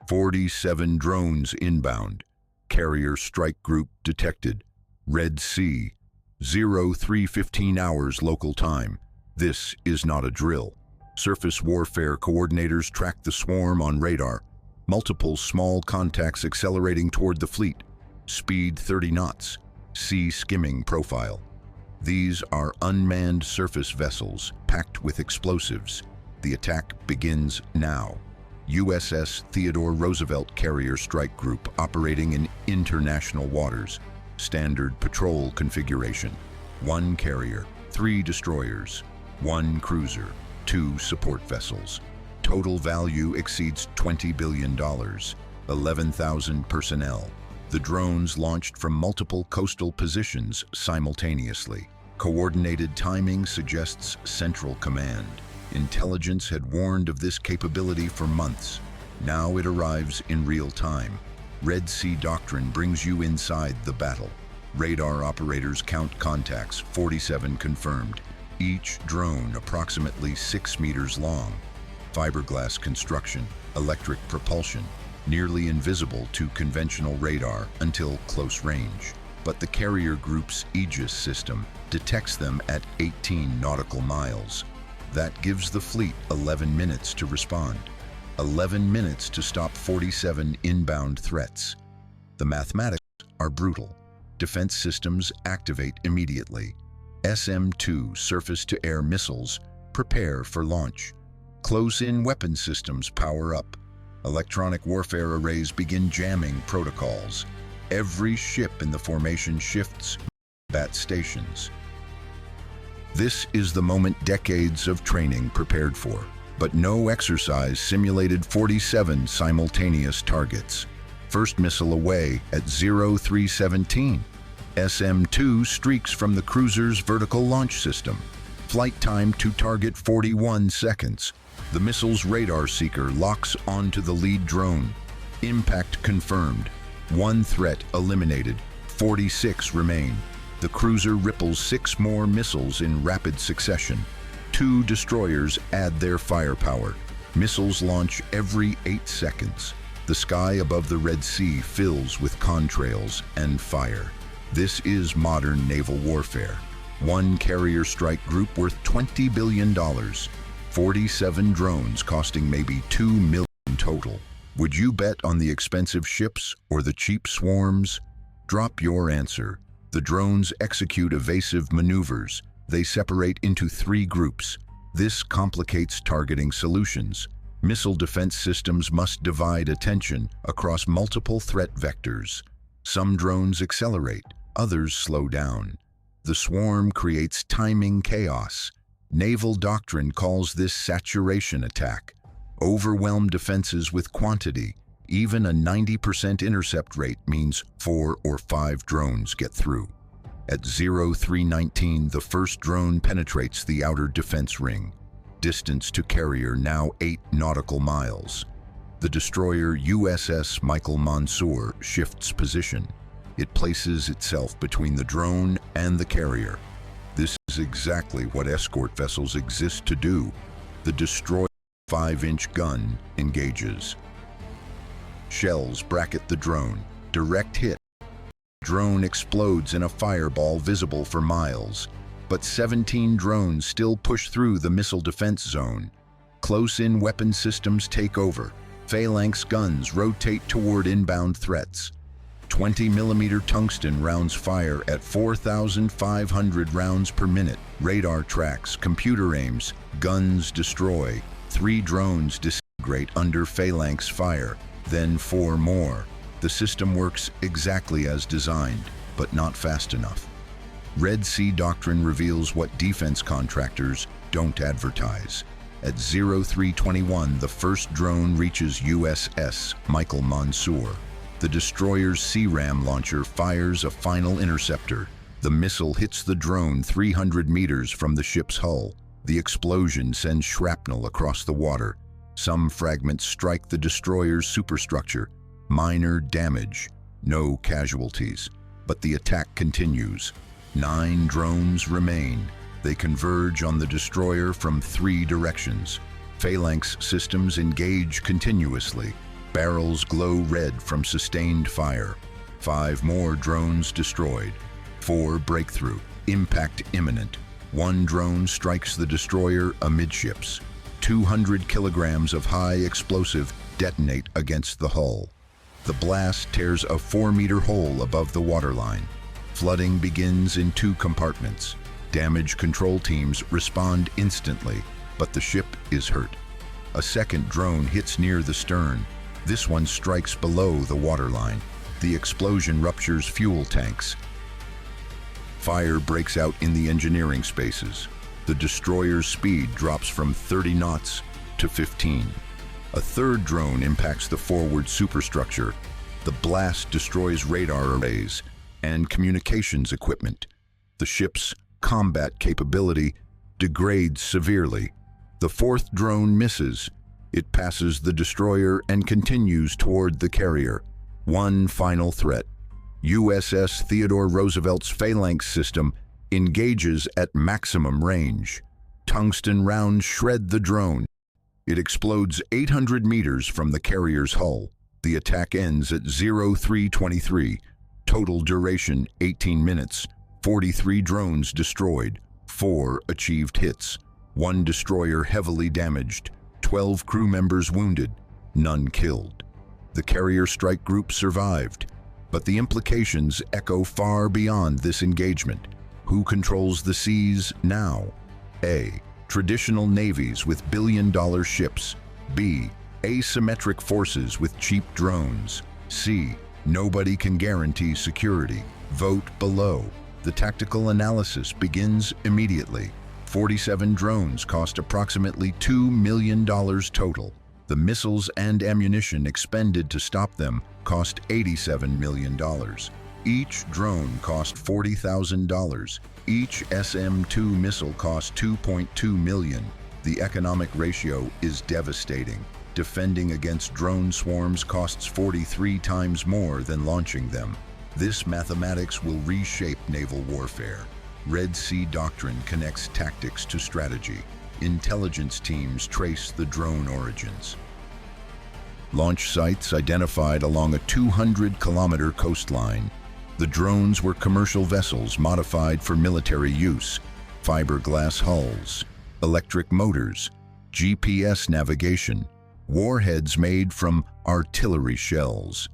47 drones inbound. Carrier strike group detected. Red Sea. 03:15 hours local time. This is not a drill. Surface warfare coordinators track the swarm on radar. Multiple small contacts accelerating toward the fleet. Speed 30 knots. Sea skimming profile. These are unmanned surface vessels packed with explosives. The attack begins now. USS Theodore Roosevelt Carrier Strike Group operating in international waters. Standard patrol configuration. 1 carrier, 3 destroyers, 1 cruiser, 2 support vessels. Total value exceeds $20 billion. 11,000 personnel. The drones launched from multiple coastal positions simultaneously. Coordinated timing suggests central command. Intelligence had warned of this capability for months. Now it arrives in real time. Red Sea Doctrine brings you inside the battle. Radar operators count contacts, 47 confirmed. Each drone approximately 6 meters long. Fiberglass construction, electric propulsion, nearly invisible to conventional radar until close range. But the carrier group's Aegis system detects them at 18 nautical miles. That gives the fleet 11 minutes to respond. 11 minutes to stop 47 inbound threats. The mathematics are brutal. Defense systems activate immediately. SM-2 surface-to-air missiles prepare for launch. Close-in weapon systems power up. Electronic warfare arrays begin jamming protocols. Every ship in the formation shifts combat stations. This is the moment decades of training prepared for, but no exercise simulated 47 simultaneous targets. First missile away at 03:17. SM-2 streaks from the cruiser's vertical launch system. Flight time to target 41 seconds. The missile's radar seeker locks onto the lead drone. Impact confirmed. 1 threat eliminated. 46 remain. The cruiser ripples 6 more missiles in rapid succession. 2 destroyers add their firepower. Missiles launch every 8 seconds. The sky above the Red Sea fills with contrails and fire. This is modern naval warfare. 1 carrier strike group worth $20 billion. 47 drones costing maybe $2 million total. Would you bet on the expensive ships or the cheap swarms? Drop your answer. The drones execute evasive maneuvers. They separate into 3 groups. This complicates targeting solutions. Missile defense systems must divide attention across multiple threat vectors. Some drones accelerate, others slow down. The swarm creates timing chaos. Naval doctrine calls this saturation attack. Overwhelm defenses with quantity. Even a 90% intercept rate means 4 or 5 drones get through. At 03:19, the first drone penetrates the outer defense ring. Distance to carrier now 8 nautical miles. The destroyer USS Michael Mansour shifts position. It places itself between the drone and the carrier. This is exactly what escort vessels exist to do. The destroyer's 5-inch gun engages. Shells bracket the drone. Direct hit. Drone explodes in a fireball visible for miles. But 17 drones still push through the missile defense zone. Close-in weapon systems take over. Phalanx guns rotate toward inbound threats. 20mm tungsten rounds fire at 4,500 rounds per minute. Radar tracks, computer aims, guns destroy. 3 drones disintegrate under phalanx fire, then 4 more. The system works exactly as designed, but not fast enough. Red Sea Doctrine reveals what defense contractors don't advertise. At 03:21, the first drone reaches USS Michael Mansour. The destroyer's CRAM launcher fires a final interceptor. The missile hits the drone 300 meters from the ship's hull. The explosion sends shrapnel across the water. Some fragments strike the destroyer's superstructure. Minor damage, no casualties. But the attack continues. 9 drones remain. They converge on the destroyer from 3 directions. Phalanx systems engage continuously. Barrels glow red from sustained fire. 5 more drones destroyed. 4 breakthrough. Impact imminent. 1 drone strikes the destroyer amidships. 200 kilograms of high explosive detonate against the hull. The blast tears a 4-meter hole above the waterline. Flooding begins in 2 compartments. Damage control teams respond instantly, but the ship is hurt. A second drone hits near the stern. This one strikes below the waterline. The explosion ruptures fuel tanks. Fire breaks out in the engineering spaces. The destroyer's speed drops from 30 knots to 15. A third drone impacts the forward superstructure. The blast destroys radar arrays and communications equipment. The ship's combat capability degrades severely. The fourth drone misses. It passes the destroyer and continues toward the carrier. One final threat. USS Theodore Roosevelt's phalanx system engages at maximum range. Tungsten rounds shred the drone. It explodes 800 meters from the carrier's hull. The attack ends at 0323. Total duration 18 minutes. 43 drones destroyed. 4 achieved hits. 1 destroyer heavily damaged. 12 crew members wounded. None killed. The carrier strike group survived, but the implications echo far beyond this engagement. Who controls the seas now? A. Traditional navies with billion-dollar ships. B. Asymmetric forces with cheap drones. C. Nobody can guarantee security. Vote below. The tactical analysis begins immediately. 47 drones cost approximately $2 million total. The missiles and ammunition expended to stop them cost $87 million. Each drone cost $40,000. Each SM-2 missile cost $2.2 million. The economic ratio is devastating. Defending against drone swarms costs 43 times more than launching them. This mathematics will reshape naval warfare. Red Sea Doctrine connects tactics to strategy. Intelligence teams trace the drone origins. Launch sites identified along a 200-kilometer coastline. The drones were commercial vessels modified for military use. Fiberglass hulls, electric motors, GPS navigation, warheads made from artillery shells.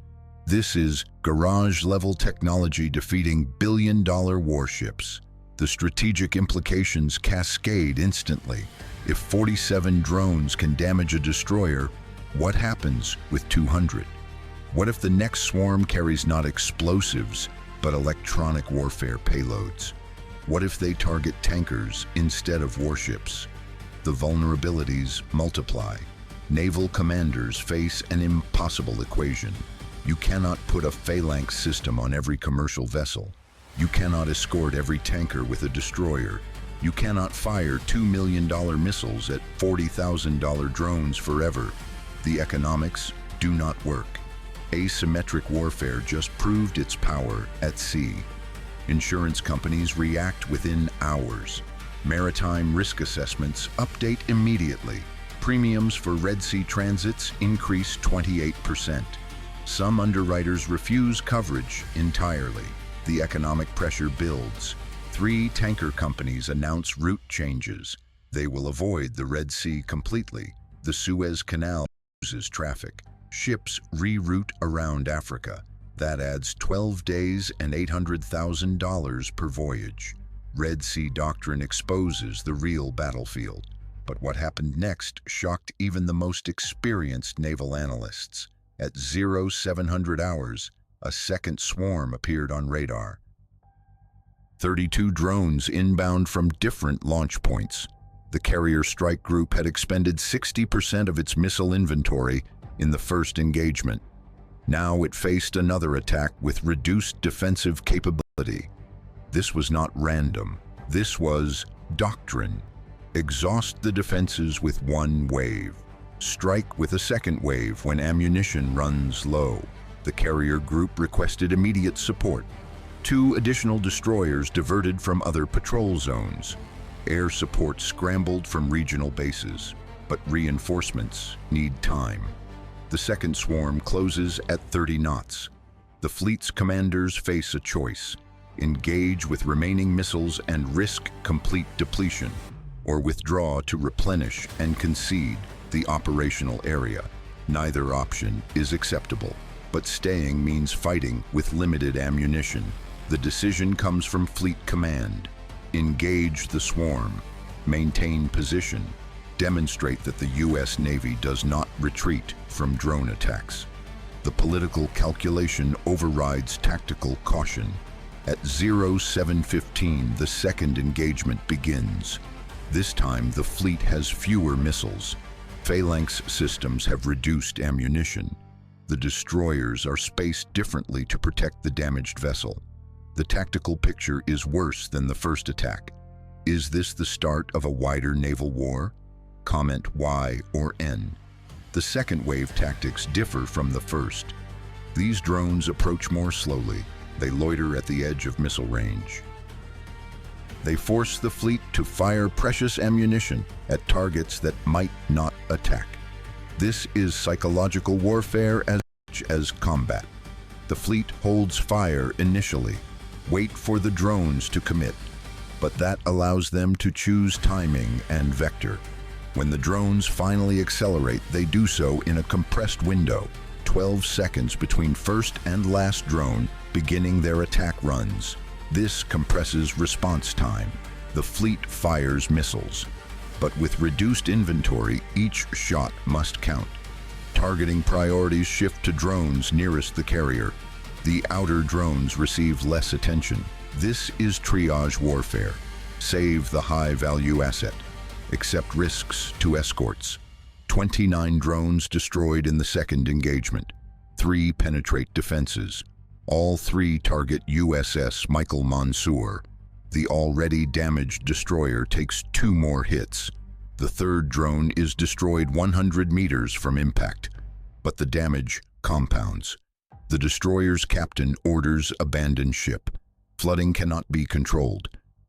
This is garage-level technology defeating billion-dollar warships. The strategic implications cascade instantly. If 47 drones can damage a destroyer, what happens with 200? What if the next swarm carries not explosives, but electronic warfare payloads? What if they target tankers instead of warships? The vulnerabilities multiply. Naval commanders face an impossible equation. You cannot put a phalanx system on every commercial vessel. You cannot escort every tanker with a destroyer. You cannot fire $2 million missiles at $40,000 drones forever. The economics do not work. Asymmetric warfare just proved its power at sea. Insurance companies react within hours. Maritime risk assessments update immediately. Premiums for Red Sea transits increase 28%. Some underwriters refuse coverage entirely. The economic pressure builds. 3 tanker companies announce route changes. They will avoid the Red Sea completely. The Suez Canal loses traffic. Ships reroute around Africa. That adds 12 days and $800,000 per voyage. Red Sea Doctrine exposes the real battlefield. But what happened next shocked even the most experienced naval analysts. At 0700 hours, a second swarm appeared on radar. 32 drones inbound from different launch points. The carrier strike group had expended 60% of its missile inventory in the first engagement. Now it faced another attack with reduced defensive capability. This was not random. This was doctrine. Exhaust the defenses with one wave. Strike with a second wave when ammunition runs low. The carrier group requested immediate support. 2 additional destroyers diverted from other patrol zones. Air support scrambled from regional bases, but reinforcements need time. The second swarm closes at 30 knots. The fleet's commanders face a choice: engage with remaining missiles and risk complete depletion, or withdraw to replenish and concede the operational area. Neither option is acceptable, but staying means fighting with limited ammunition. The decision comes from Fleet Command: engage the swarm, maintain position, demonstrate that the U.S. Navy does not retreat from drone attacks. The political calculation overrides tactical caution. At 07:15, the second engagement begins. This time, the fleet has fewer missiles. Phalanx systems have reduced ammunition. The destroyers are spaced differently to protect the damaged vessel. The tactical picture is worse than the first attack. Is this the start of a wider naval war? Comment Y or N. The second wave tactics differ from the first. These drones approach more slowly. They loiter at the edge of missile range. They force the fleet to fire precious ammunition at targets that might not attack. This is psychological warfare as much as combat. The fleet holds fire initially, wait for the drones to commit, but that allows them to choose timing and vector. When the drones finally accelerate, they do so in a compressed window, 12 seconds between first and last drone beginning their attack runs. This compresses response time. The fleet fires missiles, but with reduced inventory, each shot must count. Targeting priorities shift to drones nearest the carrier. The outer drones receive less attention. This is triage warfare. Save the high-value asset. Accept risks to escorts. 29 drones destroyed in the second engagement. 3 penetrate defenses. All 3 target USS Michael Mansour. The already damaged destroyer takes 2 more hits. The third drone is destroyed 100 meters from impact, but the damage compounds. The destroyer's captain orders abandon ship. Flooding cannot be controlled.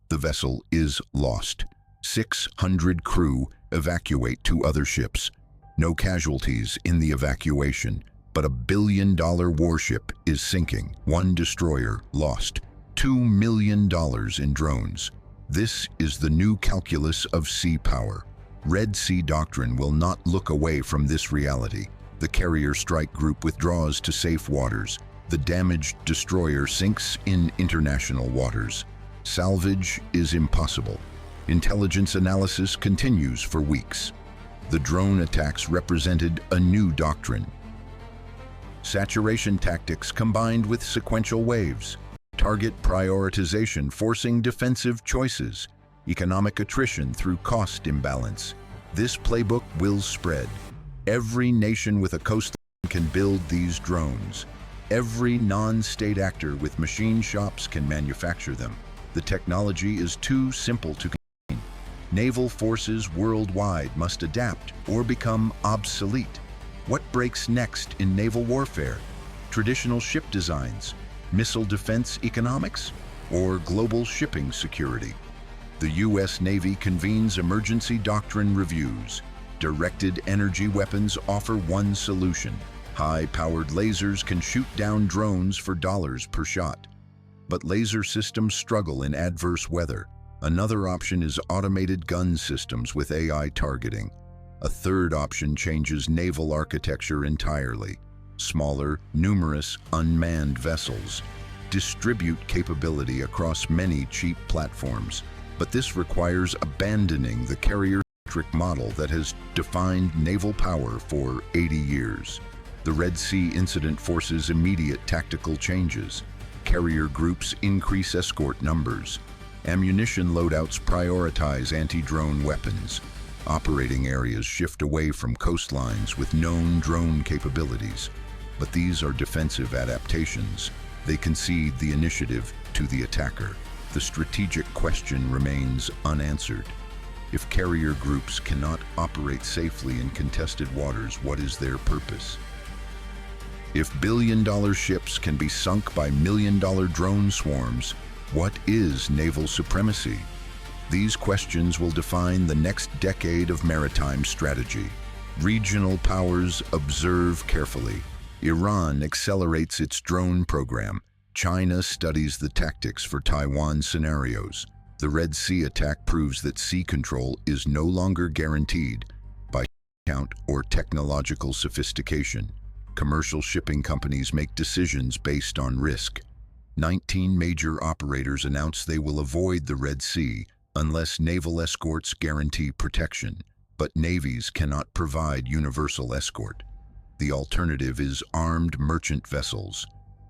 The vessel is lost. 600 crew evacuate to other ships. No casualties in the evacuation, but a billion-dollar warship is sinking. 1 destroyer lost. $2 million in drones. This is the new calculus of sea power. Red Sea Doctrine will not look away from this reality. The carrier strike group withdraws to safe waters. The damaged destroyer sinks in international waters. Salvage is impossible. Intelligence analysis continues for weeks. The drone attacks represented a new doctrine. Saturation tactics combined with sequential waves. Target prioritization forcing defensive choices. Economic attrition through cost imbalance. This playbook will spread. Every nation with a coastline can build these drones. Every non-state actor with machine shops can manufacture them. The technology is too simple to contain. Naval forces worldwide must adapt or become obsolete. What breaks next in naval warfare? Traditional ship designs, missile defense economics, or global shipping security? The U.S. Navy convenes emergency doctrine reviews. Directed energy weapons offer one solution. High-powered lasers can shoot down drones for dollars per shot. But laser systems struggle in adverse weather. Another option is automated gun systems with AI targeting. A third option changes naval architecture entirely. Smaller, numerous, unmanned vessels. Distribute capability across many cheap platforms. But this requires abandoning the carrier-centric model that has defined naval power for 80 years. The Red Sea incident forces immediate tactical changes. Carrier groups increase escort numbers. Ammunition loadouts prioritize anti-drone weapons. Operating areas shift away from coastlines with known drone capabilities. But these are defensive adaptations. They concede the initiative to the attacker. The strategic question remains unanswered. If carrier groups cannot operate safely in contested waters, what is their purpose? If billion-dollar ships can be sunk by million-dollar drone swarms, what is naval supremacy? These questions will define the next decade of maritime strategy. Regional powers observe carefully. Iran accelerates its drone program. China studies the tactics for Taiwan scenarios. The Red Sea attack proves that sea control is no longer guaranteed by count or technological sophistication. Commercial shipping companies make decisions based on risk. 19 major operators announce they will avoid the Red Sea unless naval escorts guarantee protection, but navies cannot provide universal escort. The alternative is armed merchant vessels,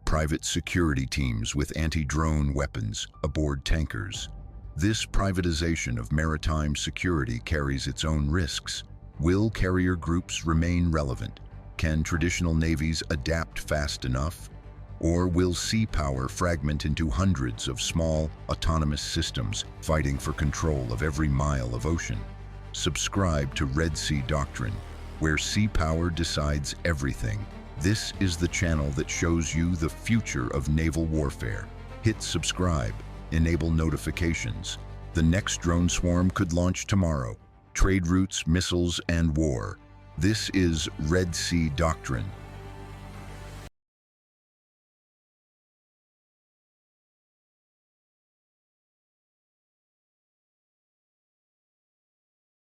private security teams with anti-drone weapons aboard tankers. This privatization of maritime security carries its own risks. Will carrier groups remain relevant? Can traditional navies adapt fast enough? Or will sea power fragment into hundreds of small, autonomous systems fighting for control of every mile of ocean? Subscribe to Sea Doctrine, where sea power decides everything. This is the channel that shows you the future of naval warfare. Hit subscribe, enable notifications. The next drone swarm could launch tomorrow. Trade routes, missiles, and war. This is Sea Doctrine.